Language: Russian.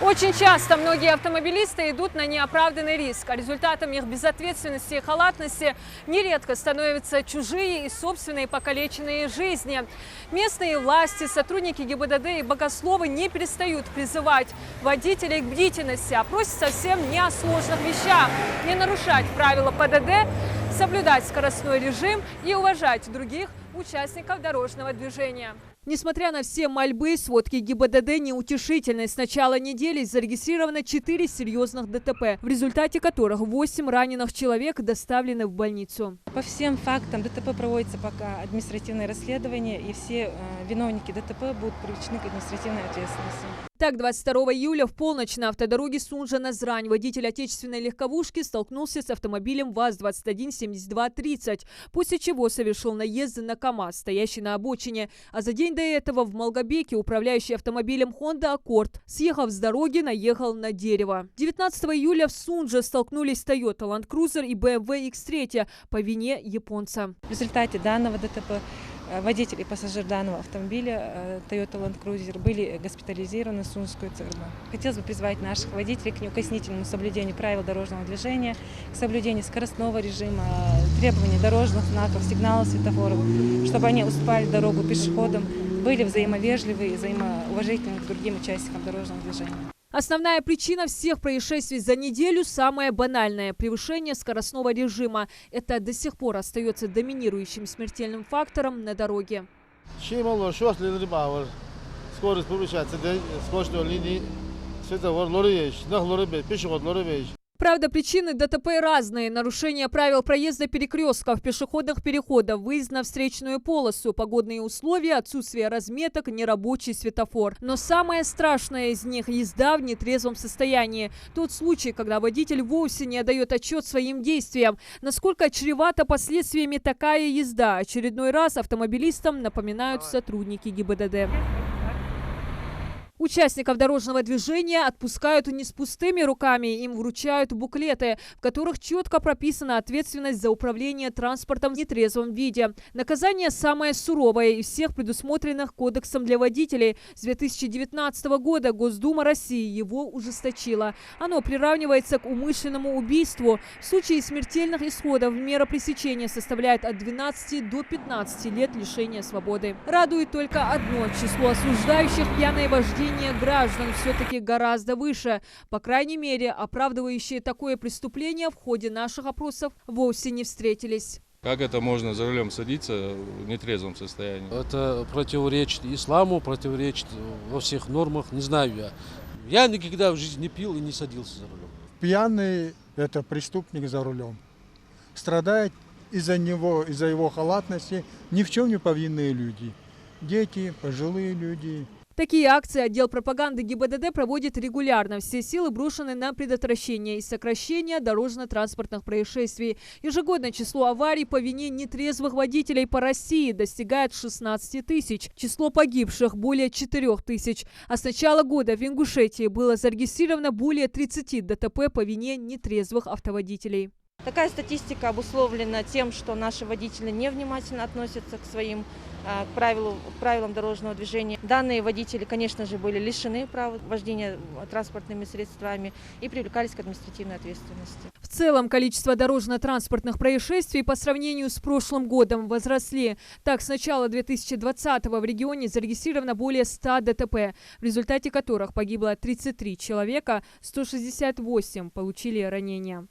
Очень часто многие автомобилисты идут на неоправданный риск, а результатом их безответственности и халатности нередко становятся чужие и собственные покалеченные жизни. Местные власти, сотрудники ГИБДД и богословы не перестают призывать водителей к бдительности, а просят совсем не о сложных вещах: не нарушать правила ПДД, соблюдать скоростной режим и уважать других участников дорожного движения. Несмотря на все мольбы, сводки ГИБДД неутешительны. С начала недели зарегистрировано 4 серьезных ДТП, в результате которых 8 раненых человек доставлены в больницу. По всем фактам ДТП проводится пока административное расследование, и все виновники ДТП будут привлечены к административной ответственности. Так, 22 июля в полночь на автодороге Сунжа-Назрань водитель отечественной легковушки столкнулся с автомобилем ВАЗ-217230, после чего совершил наезд на КАМАЗ, стоящий на обочине. А за день до этого в Малгобеке управляющий автомобилем Honda Accord, съехав с дороги, наехал на дерево. 19 июля в Сунже столкнулись Toyota Land Cruiser и BMW X3 по вине японца. В результате данного ДТП водитель и пассажир данного автомобиля Toyota Land Cruiser были госпитализированы в Сунжскую ЦРБ. Хотелось бы призвать наших водителей к неукоснительному соблюдению правил дорожного движения, к соблюдению скоростного режима, требований дорожных знаков, сигналов, светофоров, чтобы они уступали дорогу пешеходам, были взаимовежливы и взаимоуважительны к другим участникам дорожного движения. Основная причина всех происшествий за неделю самая банальная – превышение скоростного режима. Это до сих пор остается доминирующим смертельным фактором на дороге. Скорость повышается, скоростной линии, светофор, лоры, пешеход, лоры. Правда, причины ДТП разные. Нарушение правил проезда перекрестков, пешеходных переходов, выезд на встречную полосу, погодные условия, отсутствие разметок, нерабочий светофор. Но самое страшное из них – езда в нетрезвом состоянии. Тот случай, когда водитель вовсе не отдает отчет своим действиям. Насколько чревата последствиями такая езда? Очередной раз автомобилистам напоминают сотрудники ГИБДД. Участников дорожного движения отпускают не с пустыми руками, им вручают буклеты, в которых четко прописана ответственность за управление транспортом в нетрезвом виде. Наказание самое суровое из всех предусмотренных Кодексом для водителей. С 2019 года Госдума России его ужесточила. Оно приравнивается к умышленному убийству. В случае смертельных исходов мера пресечения составляет от 12 до 15 лет лишения свободы. Радует только одно – число осуждающих пьяное вождение граждан все-таки гораздо выше. По крайней мере, оправдывающие такое преступление в ходе наших опросов вовсе не встретились. Как это можно за рулем садиться в нетрезвом состоянии? Это противоречит исламу, противоречит во всех нормах. Не знаю я. Я никогда в жизни не пил и не садился за рулем. Пьяный – это преступник за рулем. Страдают из-за него, из-за его халатности ни в чем не повинные люди. Дети, пожилые люди. Такие акции отдел пропаганды ГИБДД проводит регулярно. Все силы брошены на предотвращение и сокращение дорожно-транспортных происшествий. Ежегодно число аварий по вине нетрезвых водителей по России достигает 16 тысяч. Число погибших более 4 тысяч. А с начала года в Ингушетии было зарегистрировано более 30 ДТП по вине нетрезвых автоводителей. Такая статистика обусловлена тем, что наши водители невнимательно относятся к своим правилам дорожного движения. Данные водители, конечно же, были лишены права вождения транспортными средствами и привлекались к административной ответственности. В целом количество дорожно-транспортных происшествий по сравнению с прошлым годом возросли. Так, с начала 2020-го в регионе зарегистрировано более 100 ДТП, в результате которых погибло 33 человека, 168 получили ранения.